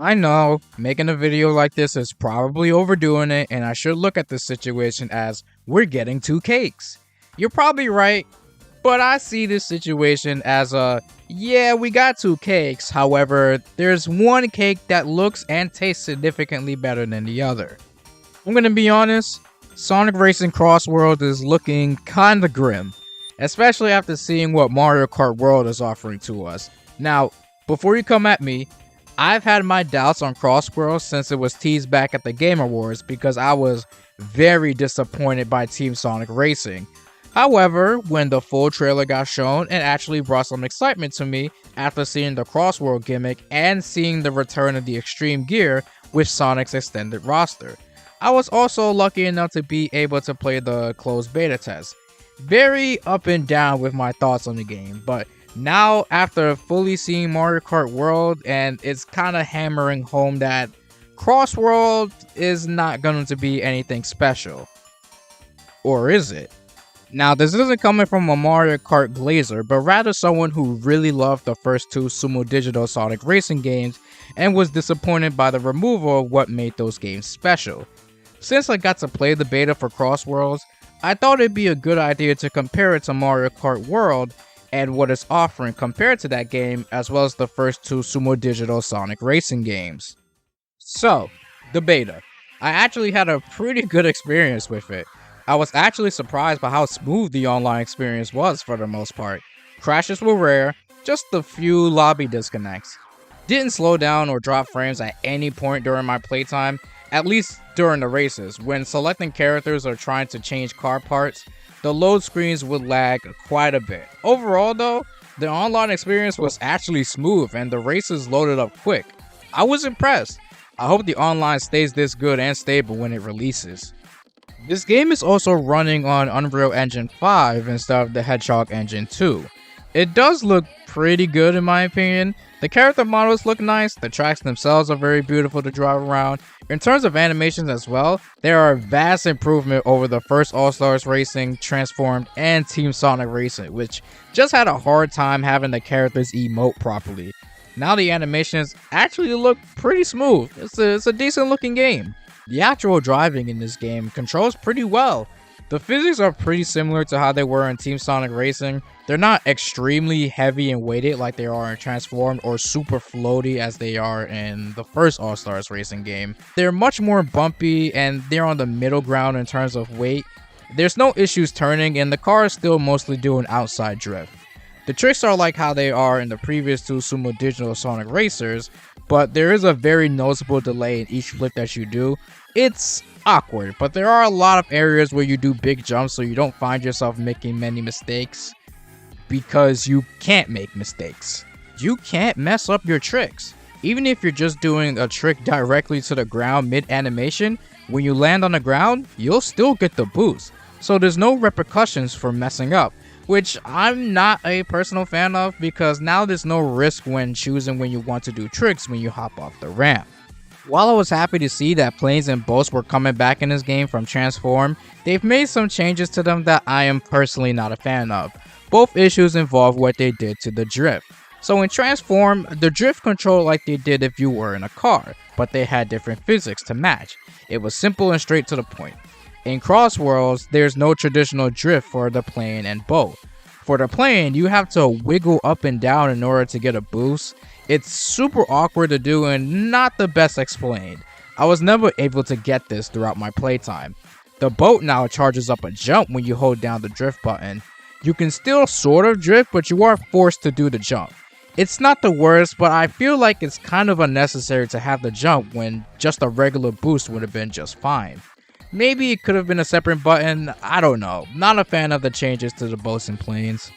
I know, making a video like this is probably overdoing it, and I should look at this situation as we're getting two cakes. You're probably right, but I see this situation as yeah, we got two cakes, however, there's one cake that looks and tastes significantly better than the other. I'm gonna be honest, Sonic Racing Crossworlds is looking kinda grim, especially after seeing what Mario Kart World is offering to us. Now, before you come at me, I've had my doubts on Crossworlds since it was teased back at the Game Awards because I was very disappointed by Team Sonic Racing. However, when the full trailer got shown, it actually brought some excitement to me after seeing the Crossworld gimmick and seeing the return of the Extreme Gear with Sonic's extended roster. I was also lucky enough to be able to play the closed beta test. Very up and down with my thoughts on the game, but now after fully seeing Mario Kart World, and it's kind of hammering home that Crossworld is not going to be anything special. Or is it? Now, this isn't coming from a Mario Kart glazer, but rather someone who really loved the first two Sumo Digital Sonic Racing games and was disappointed by the removal of what made those games special. Since I got to play the beta for Crossworlds, I thought it'd be a good idea to compare it to Mario Kart World and what it's offering compared to that game, as well as the first two Sumo Digital Sonic Racing games. So, the beta. I actually had a pretty good experience with it. I was actually surprised by how smooth the online experience was for the most part. Crashes were rare, just a few lobby disconnects. Didn't slow down or drop frames at any point during my playtime, at least during the races. When selecting characters or trying to change car parts, the load screens would lag quite a bit. Overall though, the online experience was actually smooth and the races loaded up quick. I was impressed. I hope the online stays this good and stable when it releases. This game is also running on Unreal Engine 5 instead of the Hedgehog Engine 2. It does look pretty good in my opinion. The character models look nice, the tracks themselves are very beautiful to drive around. In terms of animations as well, there are a vast improvement over the first All-Stars Racing, Transformed, and Team Sonic Racing, which just had a hard time having the characters emote properly. Now the animations actually look pretty smooth. It's a decent looking game. The actual driving in this game controls pretty well. The physics are pretty similar to how they were in Team Sonic Racing. They're not extremely heavy and weighted like they are in Transformed or super floaty as they are in the first All-Stars Racing game. They're much more bumpy and they're on the middle ground in terms of weight. There's no issues turning and the car is still mostly doing outside drift. The tricks are like how they are in the previous two Sumo Digital Sonic Racers, but there is a very noticeable delay in each flip that you do. It's awkward, but there are a lot of areas where you do big jumps so you don't find yourself making many mistakes because you can't make mistakes. You can't mess up your tricks. Even if you're just doing a trick directly to the ground mid-animation, when you land on the ground, you'll still get the boost. So there's no repercussions for messing up, which I'm not a personal fan of because now there's no risk when choosing when you want to do tricks when you hop off the ramp. While I was happy to see that planes and boats were coming back in this game from Transform, they've made some changes to them that I am personally not a fan of. Both issues involve what they did to the drift. So in Transform, the drift controlled like they did if you were in a car, but they had different physics to match. It was simple and straight to the point. In Crossworlds, there's no traditional drift for the plane and boat. For the plane, you have to wiggle up and down in order to get a boost. It's super awkward to do and not the best explained. I was never able to get this throughout my playtime. The boat now charges up a jump when you hold down the drift button. You can still sort of drift, but you are forced to do the jump. It's not the worst, but I feel like it's kind of unnecessary to have the jump when just a regular boost would have been just fine. Maybe it could have been a separate button, I don't know. Not a fan of the changes to the boats and planes.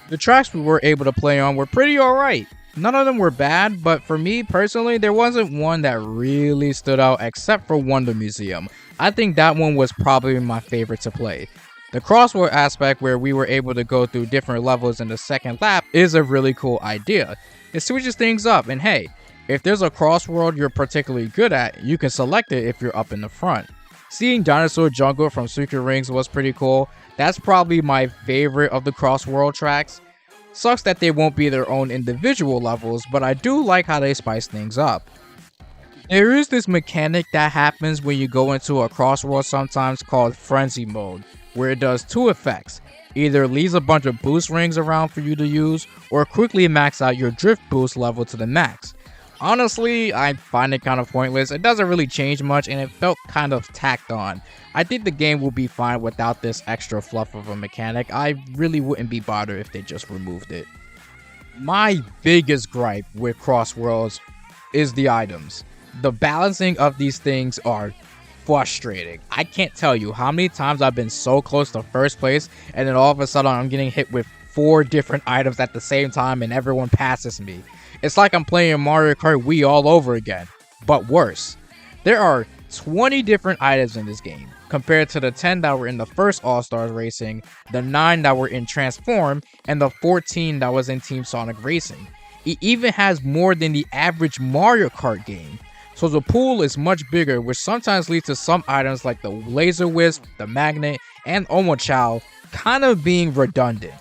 The tracks we were able to play on were pretty alright. None of them were bad, but for me personally, there wasn't one that really stood out except for Wonder Museum. I think that one was probably my favorite to play. The crossword aspect where we were able to go through different levels in the second lap is a really cool idea. It switches things up and hey, if there's a crossworld you're particularly good at, you can select it if you're up in the front. Seeing Dinosaur Jungle from Secret Rings was pretty cool. That's probably my favorite of the crossworld tracks. Sucks that they won't be their own individual levels, but I do like how they spice things up. There is this mechanic that happens when you go into a Crossworld sometimes called Frenzy Mode, where it does two effects. Either leaves a bunch of boost rings around for you to use, or quickly max out your drift boost level to the max. Honestly, I find it kind of pointless. It doesn't really change much and it felt kind of tacked on. I think the game will be fine without this extra fluff of a mechanic. I really wouldn't be bothered if they just removed it. My biggest gripe with Crossworlds is the items. The balancing of these things are frustrating. I can't tell you how many times I've been so close to first place and then all of a sudden I'm getting hit with 4 different items at the same time and everyone passes me. It's like I'm playing Mario Kart Wii all over again, but worse. There are 20 different items in this game, compared to the 10 that were in the first All-Stars Racing, the 9 that were in Transform, and the 14 that was in Team Sonic Racing. It even has more than the average Mario Kart game. So the pool is much bigger, which sometimes leads to some items like the Laser Wisp, the Magnet, and Omochao kind of being redundant.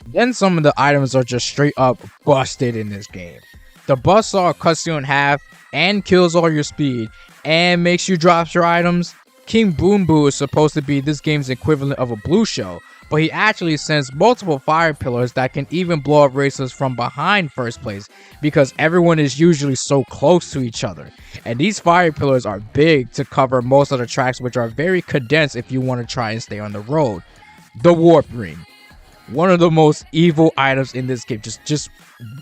Then some of the items are just straight up busted in this game. The buzzsaw cuts you in half and kills all your speed and makes you drop your items. King Boom Boo is supposed to be this game's equivalent of a blue shell, but he actually sends multiple fire pillars that can even blow up racers from behind first place because everyone is usually so close to each other. And these fire pillars are big to cover most of the tracks, which are very condensed if you want to try and stay on the road. The Warp Ring. One of the most evil items in this game. Just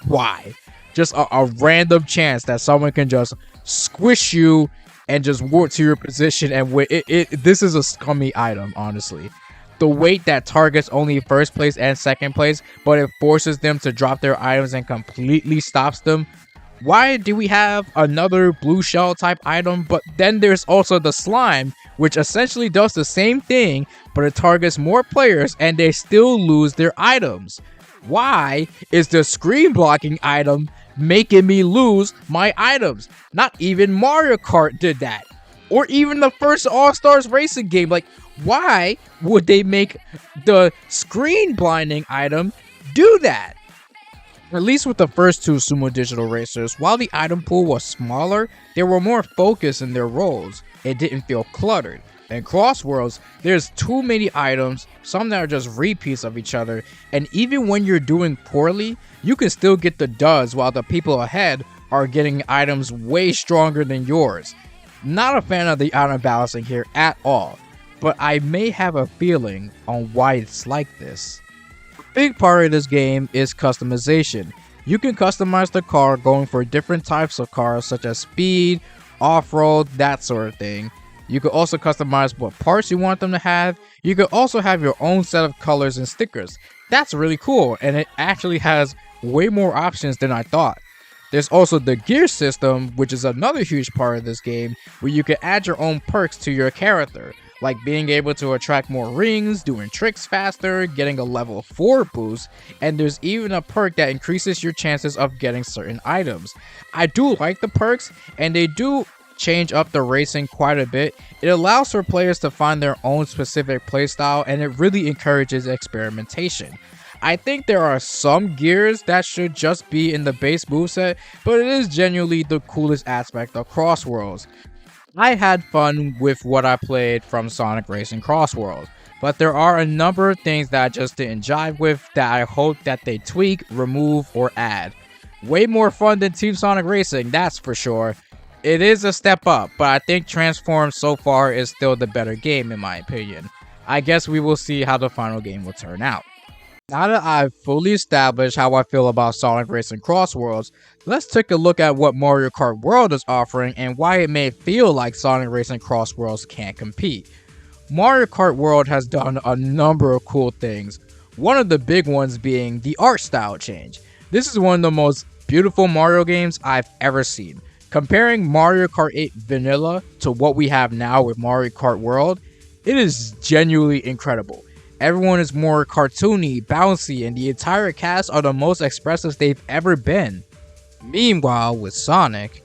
why? Just a random chance that someone can just squish you and just warp to your position and win. This is a scummy item, honestly. The weight that targets only first place and second place, but it forces them to drop their items and completely stops them. Why do we have another blue shell type item? But then there's also the slime, which essentially does the same thing, but it targets more players and they still lose their items. Why is the screen blocking item making me lose my items? Not even Mario Kart did that. Or even the first All-Stars Racing game. Like, why would they make the screen blinding item do that? At least with the first 2 Sumo Digital Racers, while the item pool was smaller, they were more focused in their roles. It didn't feel cluttered. In Crossworlds, there's too many items, some that are just repeats of each other, and even when you're doing poorly, you can still get the duds while the people ahead are getting items way stronger than yours. Not a fan of the item balancing here at all, but I may have a feeling on why it's like this. Big part of this game is customization. You can customize the car going for different types of cars such as speed, off-road, that sort of thing. You can also customize what parts you want them to have. You can also have your own set of colors and stickers. That's really cool, and it actually has way more options than I thought. There's also the gear system, which is another huge part of this game, where you can add your own perks to your character, like being able to attract more rings, doing tricks faster, getting a level 4 boost, and there's even a perk that increases your chances of getting certain items. I do like the perks, and they do change up the racing quite a bit. It allows for players to find their own specific playstyle, and it really encourages experimentation. I think there are some gears that should just be in the base moveset, but it is genuinely the coolest aspect of Crossworlds. I had fun with what I played from Sonic Racing Crossworlds, but there are a number of things that I just didn't jive with that I hope that they tweak, remove, or add. Way more fun than Team Sonic Racing, that's for sure. It is a step up, but I think Transform so far is still the better game in my opinion. I guess we will see how the final game will turn out. Now that I've fully established how I feel about Sonic Racing Crossworlds, let's take a look at what Mario Kart World is offering and why it may feel like Sonic Racing Crossworlds can't compete. Mario Kart World has done a number of cool things, one of the big ones being the art style change. This is one of the most beautiful Mario games I've ever seen. Comparing Mario Kart 8 Vanilla to what we have now with Mario Kart World, it is genuinely incredible. Everyone is more cartoony, bouncy, and the entire cast are the most expressive they've ever been. Meanwhile, with Sonic,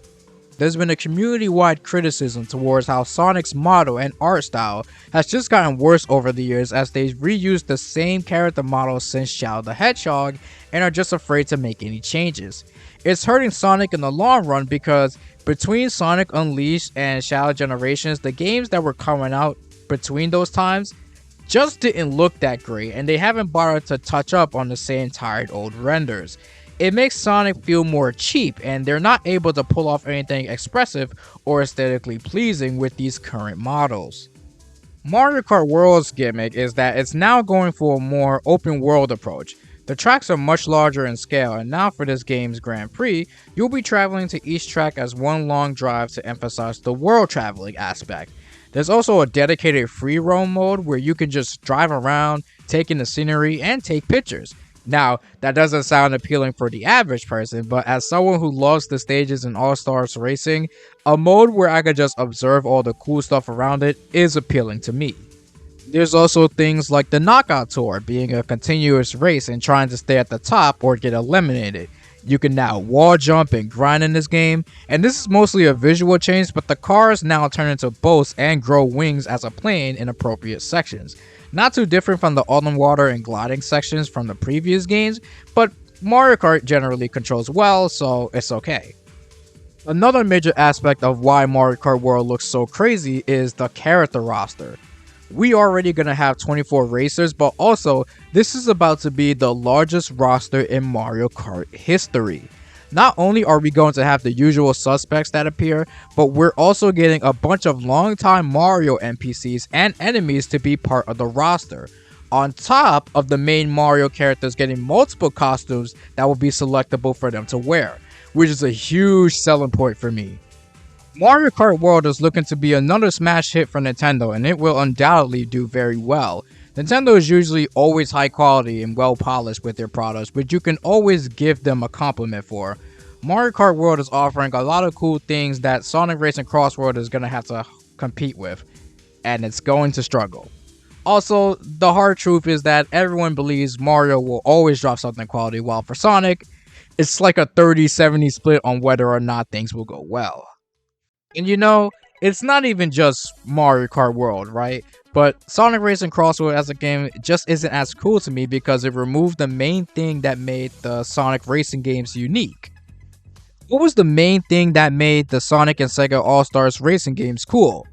there's been a community-wide criticism towards how Sonic's model and art style has just gotten worse over the years as they've reused the same character model since Shadow the Hedgehog and are just afraid to make any changes. It's hurting Sonic in the long run because Between Sonic Unleashed and Shadow Generations, the games that were coming out between those times just didn't look that great, and they haven't bothered to touch up on the same tired old renders. It makes Sonic feel more cheap, and they're not able to pull off anything expressive or aesthetically pleasing with these current models. Mario Kart World's gimmick is that it's now going for a more open world approach. The tracks are much larger in scale, and now for this game's Grand Prix, you'll be traveling to each track as one long drive to emphasize the world traveling aspect. There's also a dedicated free roam mode where you can just drive around, take in the scenery, and take pictures. Now, that doesn't sound appealing for the average person, but as someone who loves the stages in All-Stars Racing, a mode where I could just observe all the cool stuff around it is appealing to me. There's also things like the Knockout Tour, being a continuous race and trying to stay at the top or get eliminated. You can now wall jump and grind in this game, and this is mostly a visual change, but the cars now turn into boats and grow wings as a plane in appropriate sections. Not too different from the on water and gliding sections from the previous games, but Mario Kart generally controls well, so it's okay. Another major aspect of why Mario Kart World looks so crazy is the character roster. We already gonna have 24 racers, but also this is about to be the largest roster in Mario Kart history. Not only are we going to have the usual suspects that appear, but we're also getting a bunch of longtime Mario NPCs and enemies to be part of the roster, on top of the main Mario characters getting multiple costumes that will be selectable for them to wear, which is a huge selling point for me. Mario Kart World is looking to be another smash hit for Nintendo, and it will undoubtedly do very well. Nintendo is usually always high quality and well polished with their products, but you can always give them a compliment for. Mario Kart World is offering a lot of cool things that Sonic Racing Crossworlds is going to have to compete with, and it's going to struggle. Also, the hard truth is that everyone believes Mario will always drop something quality, while for Sonic, it's like a 30-70 split on whether or not things will go well. And you know, it's not even just Mario Kart World, right? But Sonic Racing Crossworlds as a game just isn't as cool to me because it removed the main thing that made the Sonic Racing games unique. What was the main thing that made the Sonic and SEGA All-Stars racing games cool?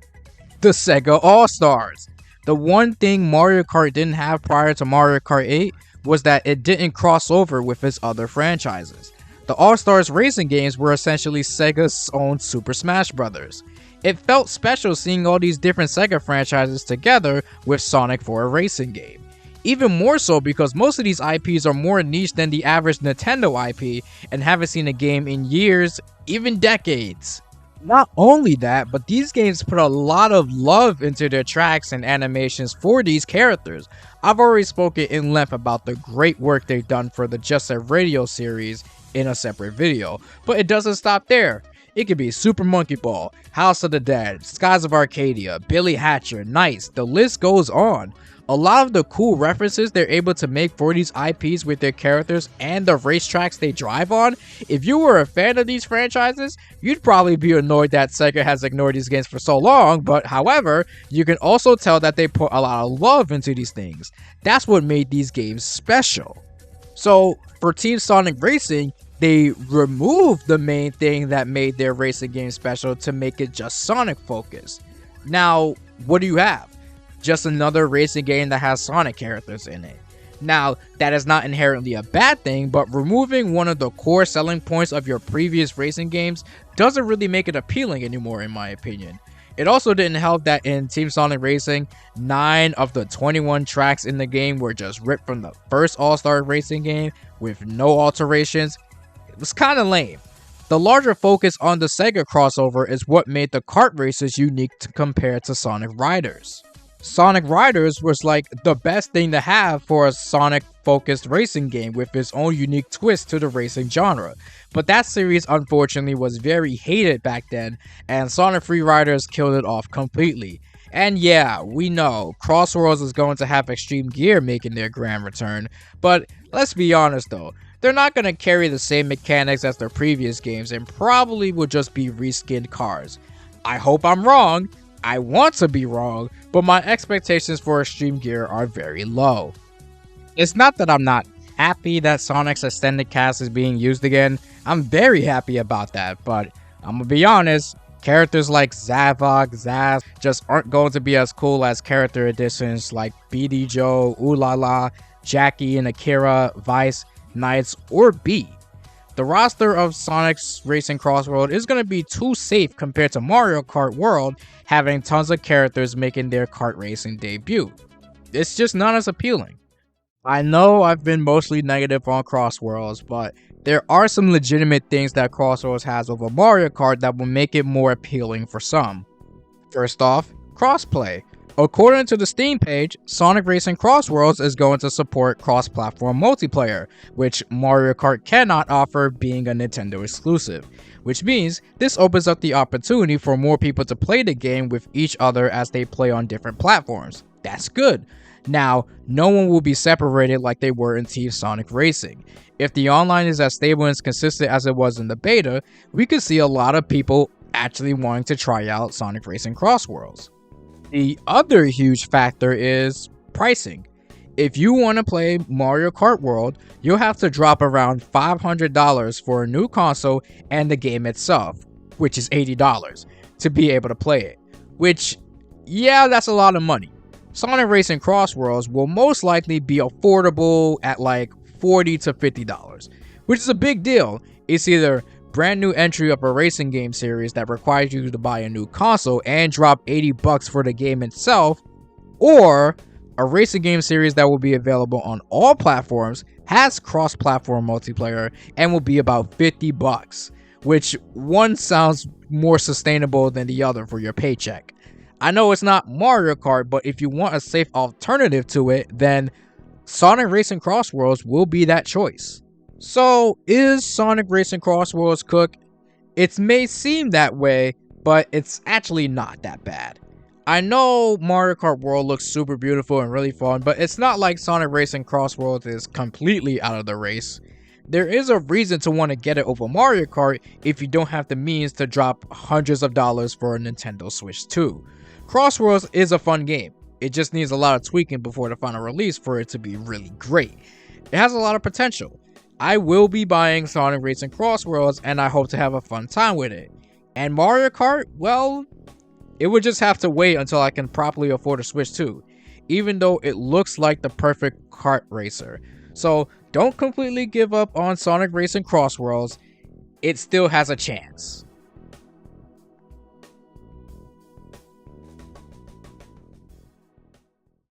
The SEGA All-Stars! The one thing Mario Kart didn't have prior to Mario Kart 8 was that it didn't cross over with its other franchises. The All-Stars racing games were essentially Sega's own Super Smash Bros. It felt special seeing all these different Sega franchises together with Sonic for a racing game. Even more so because most of these IPs are more niche than the average Nintendo IP and haven't seen a game in years, even decades. Not only that, but these games put a lot of love into their tracks and animations for these characters. I've already spoken in length about the great work they've done for the Just Set Radio series in a separate video, but it doesn't stop there. It could be Super Monkey Ball, House of the Dead, Skies of Arcadia, Billy Hatcher, Knights, the list goes on. A lot of the cool references they're able to make for these IPs with their characters and the racetracks they drive on, if you were a fan of these franchises, you'd probably be annoyed that Sega has ignored these games for so long, but however, you can also tell that they put a lot of love into these things. That's what made these games special. So, for Team Sonic Racing, they removed the main thing that made their racing game special to make it just Sonic focused. Now, what do you have? Just another racing game that has Sonic characters in it. Now, that is not inherently a bad thing, but removing one of the core selling points of your previous racing games doesn't really make it appealing anymore in my opinion. It also didn't help that in Team Sonic Racing, 9 of the 21 tracks in the game were just ripped from the first All-Star Racing game with no alterations. It was kinda lame. The larger focus on the SEGA crossover is what made the kart races unique compared to Sonic Riders. Sonic Riders was like the best thing to have for a Sonic focused racing game with its own unique twist to the racing genre. But that series unfortunately was very hated back then, and Sonic Free Riders killed it off completely. And yeah, we know, Crossworlds is going to have Extreme Gear making their grand return, but let's be honest though, they're not going to carry the same mechanics as their previous games and probably will just be reskinned cars. I hope I'm wrong, I want to be wrong, but my expectations for Extreme Gear are very low. It's not that I'm not happy that Sonic's extended cast is being used again, I'm very happy about that, but I'm gonna be honest, characters like Zavok, Zaz just aren't going to be as cool as character additions like BD Joe, Ooh La La, Jackie and Akira, Vice, Knights, or B. The roster of Sonic Racing Crossworld is going to be too safe compared to Mario Kart World having tons of characters making their kart racing debut. It's just not as appealing. I know I've been mostly negative on Crossworlds, but there are some legitimate things that Crossworlds has over Mario Kart that will make it more appealing for some. First off, crossplay. According to the Steam page, Sonic Racing Crossworlds is going to support cross-platform multiplayer, which Mario Kart cannot offer being a Nintendo exclusive, which means this opens up the opportunity for more people to play the game with each other as they play on different platforms. That's good. Now, no one will be separated like they were in Team Sonic Racing. If the online is as stable and as consistent as it was in the beta, we could see a lot of people actually wanting to try out Sonic Racing Crossworlds. The other huge factor is pricing. If you want to play Mario Kart World, you'll have to drop around $500 for a new console and the game itself, which is $80, to be able to play it. Which, yeah, that's a lot of money. Sonic Racing Crossworlds will most likely be affordable at like $40 to $50, which is a big deal. It's either brand new entry of a racing game series that requires you to buy a new console and drop $80 for the game itself, or a racing game series that will be available on all platforms, has cross-platform multiplayer, and will be about $50, which one sounds more sustainable than the other for your paycheck. I know it's not Mario Kart, but if you want a safe alternative to it, then Sonic Racing Crossworlds will be that choice. So, is Sonic Racing Crossworlds cooked? It may seem that way, but it's actually not that bad. I know Mario Kart World looks super beautiful and really fun, but it's not like Sonic Racing Crossworlds is completely out of the race. There is a reason to want to get it over Mario Kart if you don't have the means to drop hundreds of dollars for a Nintendo Switch 2. Crossworlds is a fun game. It just needs a lot of tweaking before the final release for it to be really great. It has a lot of potential. I will be buying Sonic Racing Crossworlds and I hope to have a fun time with it. And Mario Kart, well, it would just have to wait until I can properly afford a Switch 2, even though it looks like the perfect kart racer. So don't completely give up on Sonic Racing Crossworlds, it still has a chance.